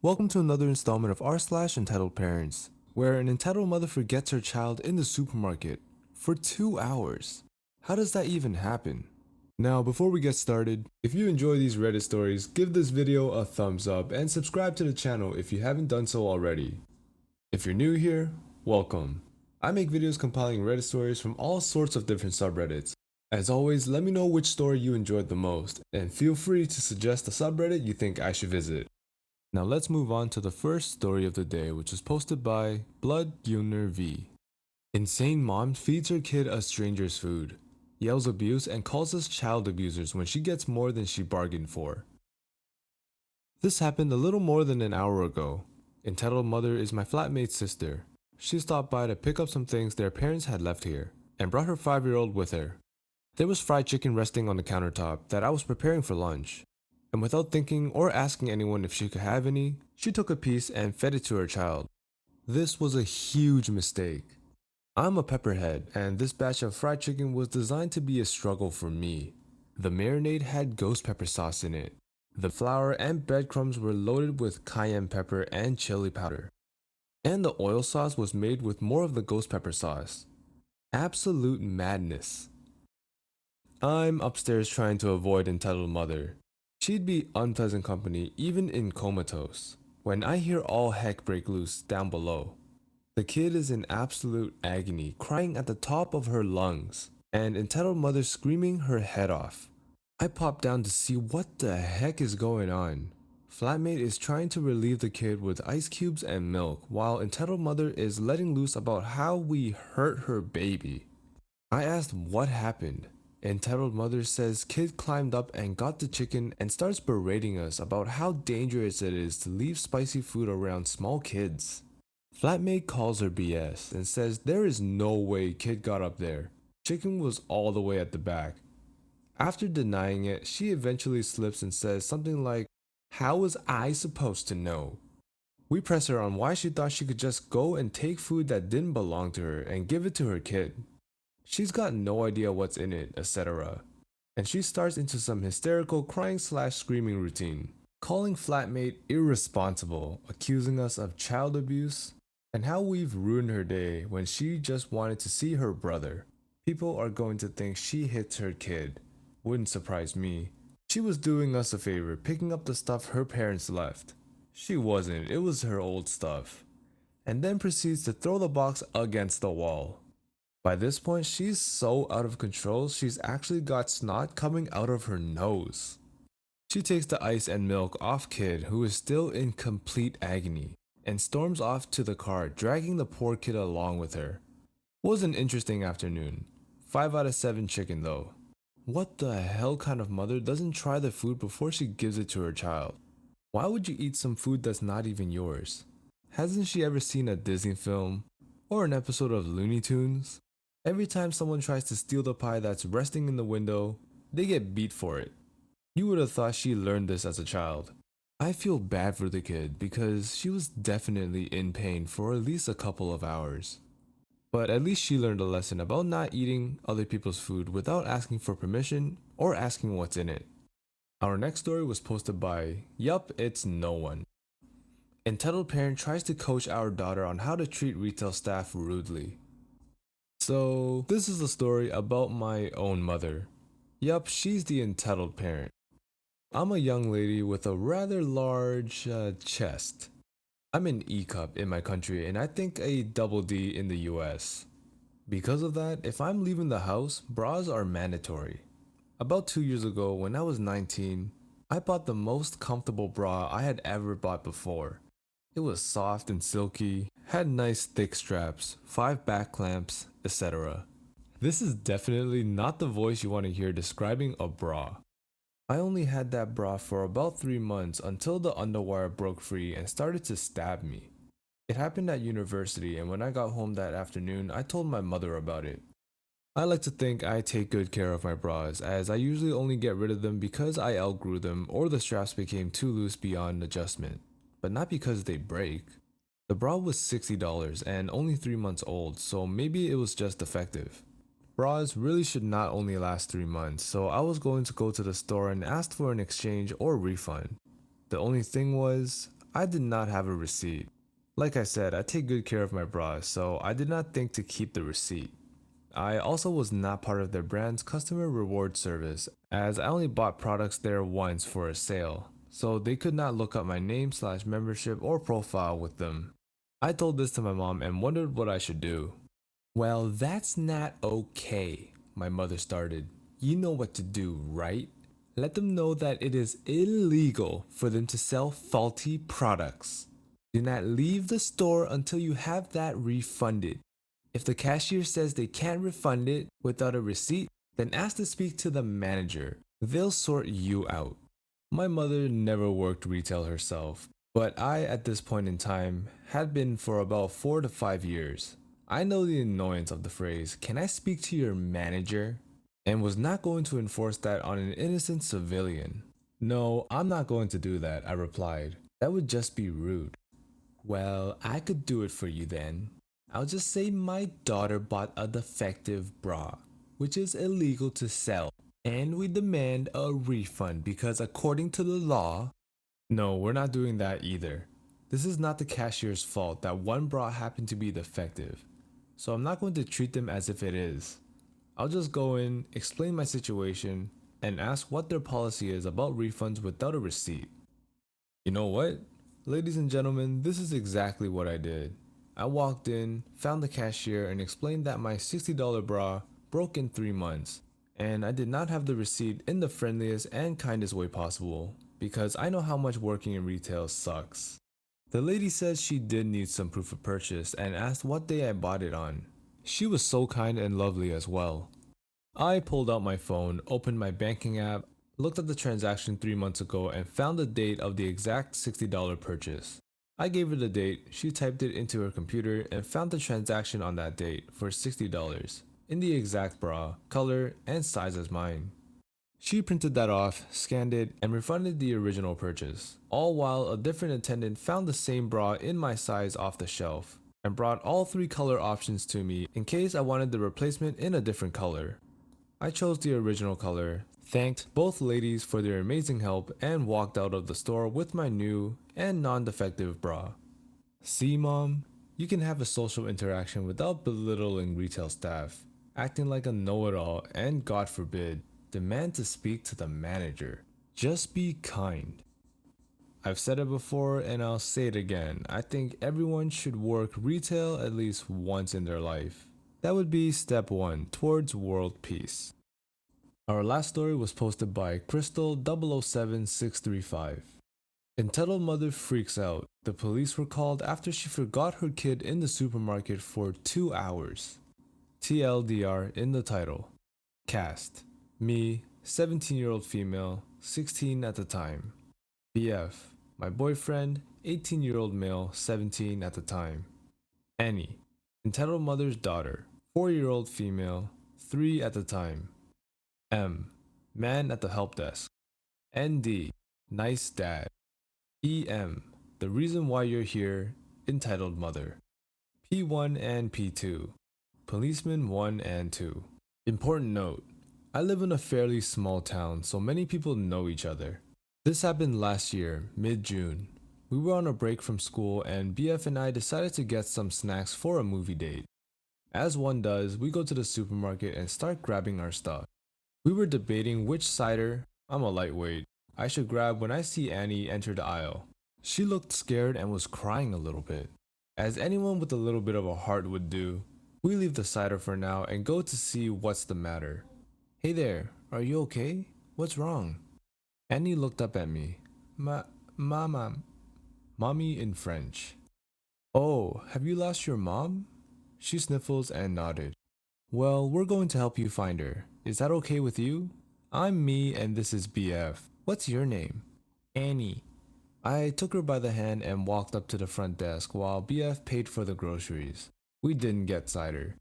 Welcome to another installment of r/Entitled Parents, where an entitled mother forgets her child in the supermarket for 2 hours. How does that even happen? Now, before we get started, if you enjoy these Reddit stories, give this video a thumbs up and subscribe to the channel if you haven't done so already. If you're new here, welcome. I make videos compiling Reddit stories from all sorts of different subreddits. As always, let me know which story you enjoyed the most, and feel free to suggest a subreddit you think I should visit. Now let's move on to the first story of the day, which was posted by Blood Gunner V. Insane mom feeds her kid a stranger's food, yells abuse, and calls us child abusers when she gets more than she bargained for. This happened a little more than an hour ago. Entitled mother is my flatmate's sister. She stopped by to pick up some things their parents had left here, and brought her 5-year-old with her. There was fried chicken resting on the countertop that I was preparing for lunch. And without thinking or asking anyone if she could have any, she took a piece and fed it to her child. This was a huge mistake. I'm a pepperhead, and this batch of fried chicken was designed to be a struggle for me. The marinade had ghost pepper sauce in it. The flour and breadcrumbs were loaded with cayenne pepper and chili powder. And the oil sauce was made with more of the ghost pepper sauce. Absolute madness. I'm upstairs trying to avoid entitled mother. She'd be unpleasant company even in comatose, when I hear all heck break loose down below. The kid is in absolute agony, crying at the top of her lungs, and entitled mother screaming her head off. I pop down to see what the heck is going on. Flatmate is trying to relieve the kid with ice cubes and milk, while entitled mother is letting loose about how we hurt her baby. I asked what happened. Entitled mother says kid climbed up and got the chicken and starts berating us about how dangerous it is to leave spicy food around small kids. Flatmate calls her BS and says there is no way kid got up there. Chicken was all the way at the back. After denying it, she eventually slips and says something like, "How was I supposed to know?" We press her on why she thought she could just go and take food that didn't belong to her and give it to her kid. She's got no idea what's in it, etc. And she starts into some hysterical crying/screaming routine, calling flatmate irresponsible, accusing us of child abuse, and how we've ruined her day when she just wanted to see her brother. People are going to think she hits her kid. Wouldn't surprise me. She was doing us a favor picking up the stuff her parents left. She wasn't, it was her old stuff. And then proceeds to throw the box against the wall. By this point, she's so out of control, she's actually got snot coming out of her nose. She takes the ice and milk off kid, who is still in complete agony, and storms off to the car, dragging the poor kid along with her. Was an interesting afternoon. 5 out of 7 chicken though. What the hell kind of mother doesn't try the food before she gives it to her child? Why would you eat some food that's not even yours? Hasn't she ever seen a Disney film? Or an episode of Looney Tunes? Every time someone tries to steal the pie that's resting in the window, they get beat for it. You would have thought she learned this as a child. I feel bad for the kid because she was definitely in pain for at least a couple of hours. But at least she learned a lesson about not eating other people's food without asking for permission or asking what's in it. Our next story was posted by Yup, It's No One. Entitled parent tries to coach our daughter on how to treat retail staff rudely. So, this is a story about my own mother. Yup, she's the entitled parent. I'm a young lady with a rather large chest. I'm an E cup in my country and I think a double D in the US. Because of that, if I'm leaving the house, bras are mandatory. About 2 years ago, when I was 19, I bought the most comfortable bra I had ever bought before. It was soft and silky, had nice thick straps, 5 back clamps, etc. This is definitely not the voice you want to hear describing a bra. I only had that bra for about 3 months until the underwire broke free and started to stab me. It happened at university, and when I got home that afternoon, I told my mother about it. I like to think I take good care of my bras, as I usually only get rid of them because I outgrew them or the straps became too loose beyond adjustment, but not because they break. The bra was $60 and only 3 months old, so maybe it was just defective. Bras really should not only last 3 months, so I was going to go to the store and ask for an exchange or refund. The only thing was, I did not have a receipt. Like I said, I take good care of my bras, so I did not think to keep the receipt. I also was not part of their brand's customer reward service, as I only bought products there once for a sale, so they could not look up my name/membership or profile with them. I told this to my mom and wondered what I should do. Well, that's not okay, my mother started. You know what to do, right? Let them know that it is illegal for them to sell faulty products. Do not leave the store until you have that refunded. If the cashier says they can't refund it without a receipt, then ask to speak to the manager. They'll sort you out. My mother never worked retail herself, but I, at this point in time, had been for about 4 to 5 years. I know the annoyance of the phrase, "Can I speak to your manager?" and was not going to enforce that on an innocent civilian. "No, I'm not going to do that," I replied. "That would just be rude." "Well, I could do it for you then. I'll just say my daughter bought a defective bra, which is illegal to sell, and we demand a refund because according to the law..." No, we're not doing that either. This is not the cashier's fault that one bra happened to be defective, so I'm not going to treat them as if it is. I'll just go in, explain my situation, and ask what their policy is about refunds without a receipt. You know what? Ladies and gentlemen, this is exactly what I did. I walked in, found the cashier, and explained that my $60 bra broke in 3 months, and I did not have the receipt in the friendliest and kindest way possible, because I know how much working in retail sucks. The lady said she did need some proof of purchase and asked what day I bought it on. She was so kind and lovely as well. I pulled out my phone, opened my banking app, looked at the transaction 3 months ago, and found the date of the exact $60 purchase. I gave her the date, she typed it into her computer, and found the transaction on that date for $60, in the exact bra, color, and size as mine. She printed that off, scanned it, and refunded the original purchase, all while a different attendant found the same bra in my size off the shelf, and brought all 3 color options to me in case I wanted the replacement in a different color. I chose the original color, thanked both ladies for their amazing help, and walked out of the store with my new and non-defective bra. See, Mom? You can have a social interaction without belittling retail staff, acting like a know-it-all, and God forbid, demand to speak to the manager. Just be kind. I've said it before and I'll say it again. I think everyone should work retail at least once in their life. That would be step 1 towards world peace. Our last story was posted by Crystal007635. Entitled mother freaks out. The police were called after she forgot her kid in the supermarket for 2 hours. TLDR in the title. Cast. Me, 17-year-old female, 16 at the time. BF. My boyfriend, 18-year-old male, 17 at the time. Annie. Entitled mother's daughter, 4-year-old female, 3 at the time. M. Man at the help desk. ND. Nice dad. EM. The reason why you're here. Entitled mother. P1 and P2. Policeman 1 and 2. Important note. I live in a fairly small town, so many people know each other. This happened last year, mid-June. We were on a break from school and BF and I decided to get some snacks for a movie date. As one does, we go to the supermarket and start grabbing our stuff. We were debating which cider, I'm a lightweight, I should grab when I see Annie enter the aisle. She looked scared and was crying a little bit. As anyone with a little bit of a heart would do, we leave the cider for now and go to see what's the matter. "Hey there, are you okay? What's wrong?" Annie looked up at me. Mama. Mommy in French. "Oh, have you lost your mom?" She sniffles and nodded. "Well, we're going to help you find her. Is that okay with you? I'm me and this is BF. What's your name?" "Annie." I took her by the hand and walked up to the front desk while BF paid for the groceries. We didn't get cider.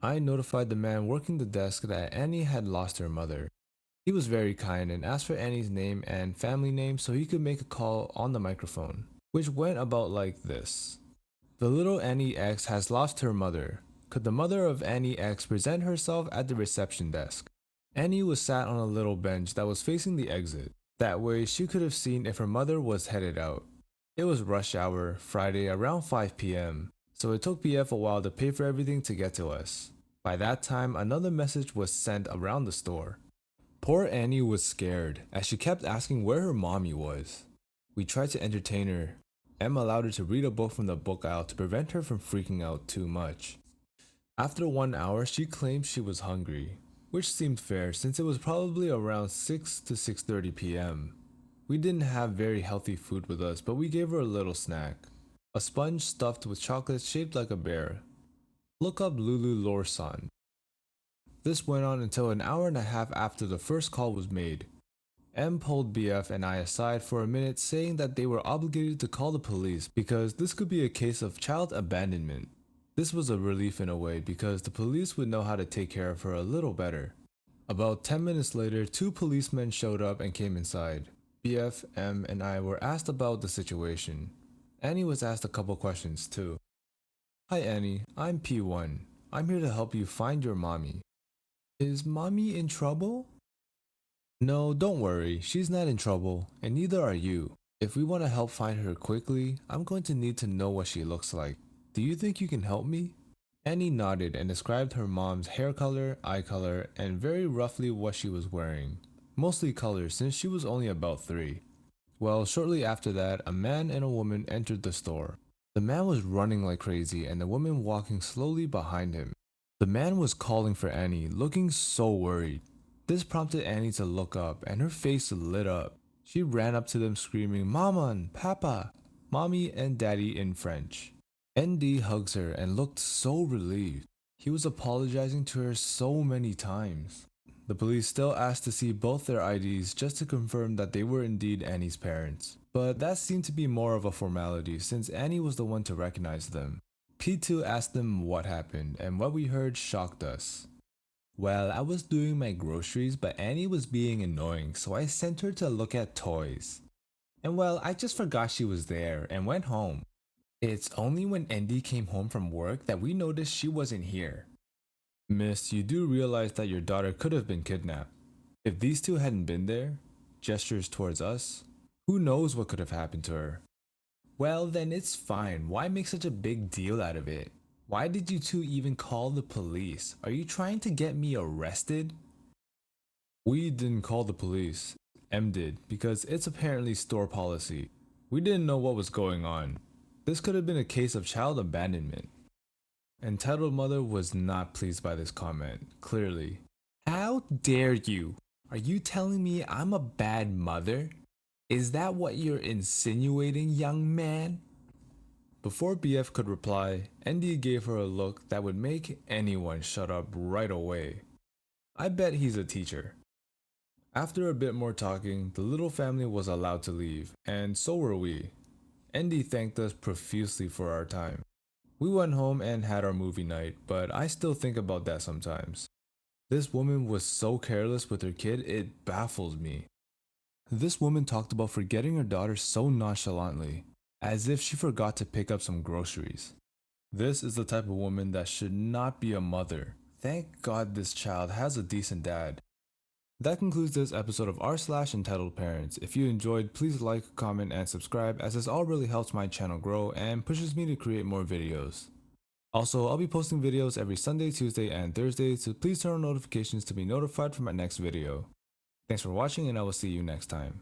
I notified the man working the desk that Annie had lost her mother. He was very kind and asked for Annie's name and family name so he could make a call on the microphone, which went about like this. "The little Annie X has lost her mother. Could the mother of Annie X present herself at the reception desk?" Annie was sat on a little bench that was facing the exit. That way she could have seen if her mother was headed out. It was rush hour, Friday around 5 p.m., so it took BF a while to pay for everything to get to us. By that time, another message was sent around the store. Poor Annie was scared, as she kept asking where her mommy was. We tried to entertain her. Em allowed her to read a book from the book aisle to prevent her from freaking out too much. After 1 hour, she claimed she was hungry, which seemed fair since it was probably around 6 to 6:30 p.m. We didn't have very healthy food with us, but we gave her a little snack. A sponge stuffed with chocolate shaped like a bear. Look up Lulu Lorsan. This went on until an hour and a half after the first call was made. M pulled BF and I aside for a minute, saying that they were obligated to call the police because this could be a case of child abandonment. This was a relief in a way because the police would know how to take care of her a little better. About 10 minutes later, 2 policemen showed up and came inside. BF, M, and I were asked about the situation. Annie was asked a couple questions too. Hi Annie, I'm P1. I'm here to help you find your mommy. Is mommy in trouble? No, don't worry, she's not in trouble, and neither are you. If we want to help find her quickly, I'm going to need to know what she looks like. Do you think you can help me? Annie nodded and described her mom's hair color, eye color, and very roughly what she was wearing. Mostly color since she was only about 3. Well, shortly after that, a man and a woman entered the store. The man was running like crazy and the woman walking slowly behind him. The man was calling for Annie, looking so worried. This prompted Annie to look up and her face lit up. She ran up to them screaming, "Maman, Papa," mommy and daddy in French. ND hugs her and looked so relieved. He was apologizing to her so many times. The police still asked to see both their IDs just to confirm that they were indeed Annie's parents. But that seemed to be more of a formality since Annie was the one to recognize them. P2 asked them what happened, and what we heard shocked us. Well, I was doing my groceries, but Annie was being annoying, so I sent her to look at toys. And well, I just forgot she was there and went home. It's only when Andy came home from work that we noticed she wasn't here. Miss, you do realize that your daughter could have been kidnapped. If these two hadn't been there, gestures towards us, who knows what could have happened to her? Well, then it's fine. Why make such a big deal out of it? Why did you two even call the police? Are you trying to get me arrested? We didn't call the police. M did, because it's apparently store policy. We didn't know what was going on. This could have been a case of child abandonment. Entitled mother was not pleased by this comment, clearly. How dare you? Are you telling me I'm a bad mother? Is that what you're insinuating, young man? Before BF could reply, ND gave her a look that would make anyone shut up right away. I bet he's a teacher. After a bit more talking, the little family was allowed to leave, and so were we. ND thanked us profusely for our time. We went home and had our movie night, but I still think about that sometimes. This woman was so careless with her kid, it baffles me. This woman talked about forgetting her daughter so nonchalantly, as if she forgot to pick up some groceries. This is the type of woman that should not be a mother. Thank God this child has a decent dad. That concludes this episode of r/Entitled Parents. If you enjoyed, please like, comment, and subscribe, as this all really helps my channel grow and pushes me to create more videos. Also, I'll be posting videos every Sunday, Tuesday, and Thursday, so please turn on notifications to be notified for my next video. Thanks for watching, and I will see you next time.